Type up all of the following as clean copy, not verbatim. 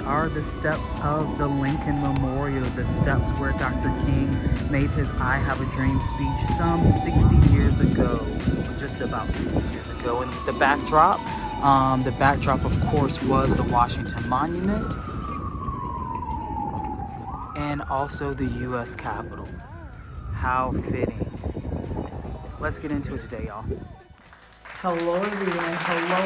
are the steps of the Lincoln Memorial, the steps where Dr. King made his I Have a Dream speech some 60 years ago, just about 60 years ago. And the backdrop, of course, was the Washington Monument and also the U.S. Capitol. How fitting. Let's get into it today, y'all. Hello, everyone. Hello,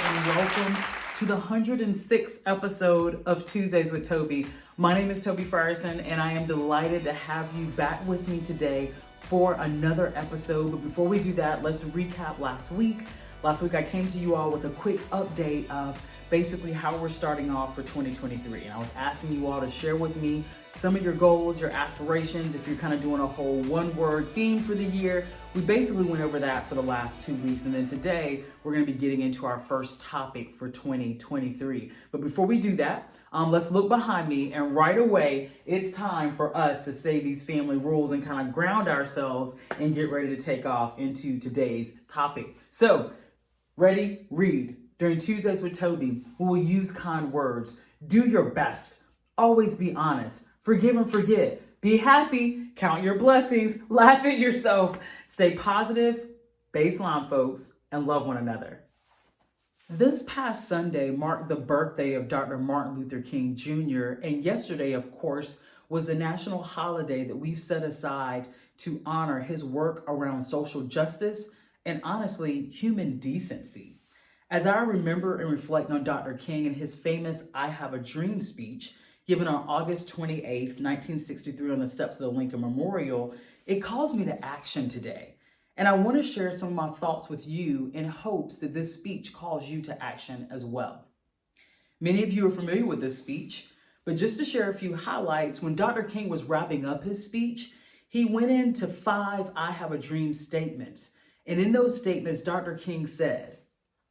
and welcome to the 106th episode of Tuesdays with Tobe. My name is Tobe Frierson, and I am delighted to have you back with me today for another episode. But before we do that, let's recap last week. Last week, I came to you all with a quick update of basically how we're starting off for 2023. And I was asking you all to share with me some of your goals, your aspirations, if you're kind of doing a whole one-word theme for the year. We basically went over that for the last 2 weeks. And then today, we're going to be getting into our first topic for 2023. But before we do that, let's look behind me. And right away, it's time for us to say these family rules and kind of ground ourselves and get ready to take off into today's topic. So, ready, read. During Tuesdays with Tobe, we will use kind words. Do your best. Always be honest. Forgive and forget. Be happy. Count your blessings. Laugh at yourself. Stay positive. Baseline, folks, and love one another. This past Sunday marked the birthday of Dr. Martin Luther King Jr. And yesterday, of course, was the national holiday that we've set aside to honor his work around social justice and, honestly, human decency. As I remember and reflect on Dr. King and his famous I Have a Dream speech given on August 28th, 1963 on the steps of the Lincoln Memorial, it calls me to action today. And I want to share some of my thoughts with you in hopes that this speech calls you to action as well. Many of you are familiar with this speech, but just to share a few highlights, when Dr. King was wrapping up his speech, he went into 5 I Have a Dream statements. And in those statements, Dr. King said,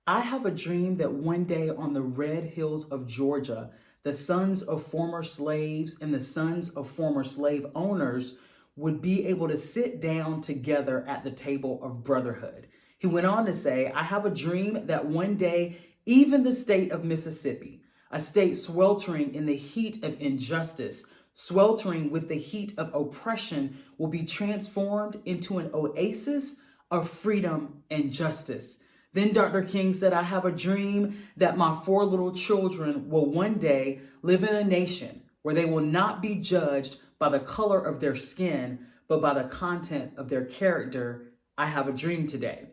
I have a dream that one day on the red hills of Georgia, the sons of former slaves and the sons of former slave owners would be able to sit down together at the table of brotherhood. He went on to say, I have a dream that one day, even the state of Mississippi, a state sweltering in the heat of injustice, sweltering with the heat of oppression, will be transformed into an oasis of freedom and justice. Then Dr. King said, I have a dream that my 4 little children will one day live in a nation where they will not be judged by the color of their skin, but by the content of their character. I have a dream today.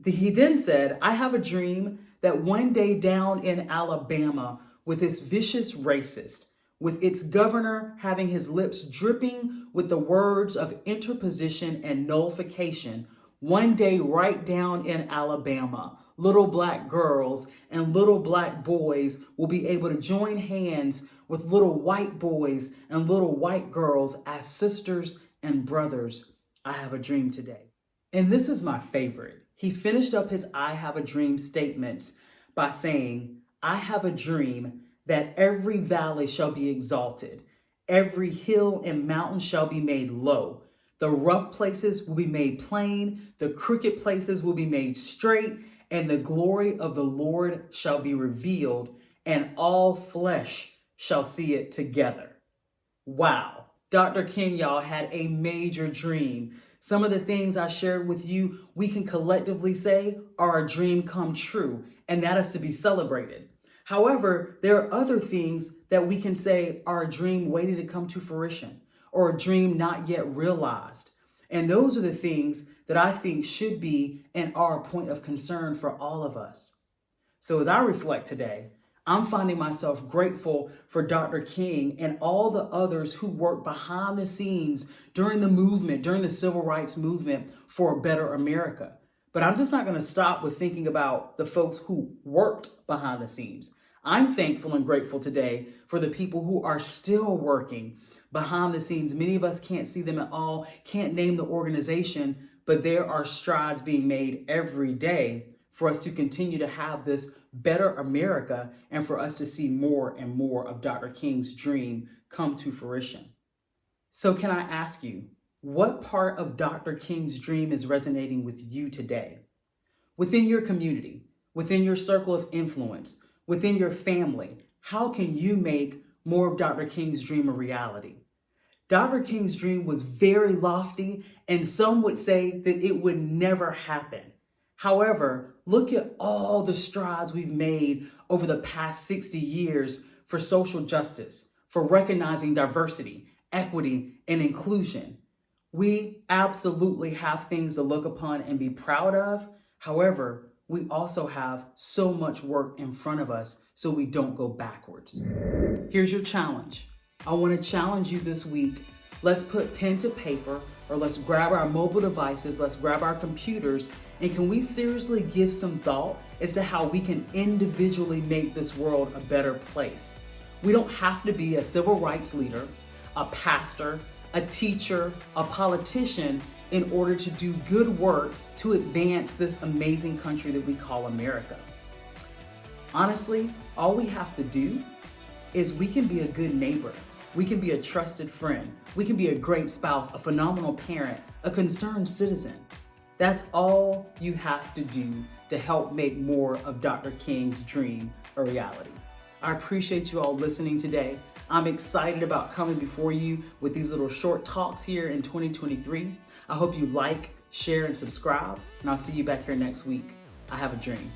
He then said, I have a dream that one day down in Alabama, with its vicious racist, with its governor having his lips dripping with the words of interposition and nullification, one day right down in Alabama, little black girls and little black boys will be able to join hands with little white boys and little white girls as sisters and brothers. I have a dream today. And this is my favorite. He finished up his I have a dream statements by saying, I have a dream that every valley shall be exalted, every hill and mountain shall be made low. The rough places will be made plain, the crooked places will be made straight, and the glory of the Lord shall be revealed, and all flesh shall see it together. Wow. Dr. King, y'all, had a major dream. Some of the things I shared with you, we can collectively say are a dream come true, and that is to be celebrated. However, there are other things that we can say are a dream waiting to come to fruition, or a dream not yet realized. And those are the things that I think should be and are a point of concern for all of us. So as I reflect today, I'm finding myself grateful for Dr. King and all the others who worked behind the scenes during the movement, during the civil rights movement for a better America. But I'm just not going to stop with thinking about the folks who worked behind the scenes. I'm thankful and grateful today for the people who are still working behind the scenes. Many of us can't see them at all, can't name the organization, but there are strides being made every day for us to continue to have this better America and for us to see more and more of Dr. King's dream come to fruition. So can I ask you, what part of Dr. King's dream is resonating with you today? Within your community, within your circle of influence, within your family, How can you make more of Dr. King's dream a reality? Dr. King's dream was very lofty, and some would say that it would never happen. However, look at all the strides we've made over the past 60 years for social justice, for recognizing diversity, equity, and inclusion. We absolutely have things to look upon and be proud of. However, we also have so much work in front of us so we don't go backwards. Here's your challenge. I want to challenge you this week. Let's put pen to paper, or let's grab our mobile devices, let's grab our computers, and can we seriously give some thought as to how we can individually make this world a better place? We don't have to be a civil rights leader, a pastor, a teacher, a politician in order to do good work to advance this amazing country that we call America. Honestly, all we have to do is we can be a good neighbor. We can be a trusted friend. We can be a great spouse, a phenomenal parent, a concerned citizen. That's all you have to do to help make more of Dr. King's dream a reality. I appreciate you all listening today. I'm excited about coming before you with these little short talks here in 2023. I hope you like, share, and subscribe, and I'll see you back here next week. I have a dream.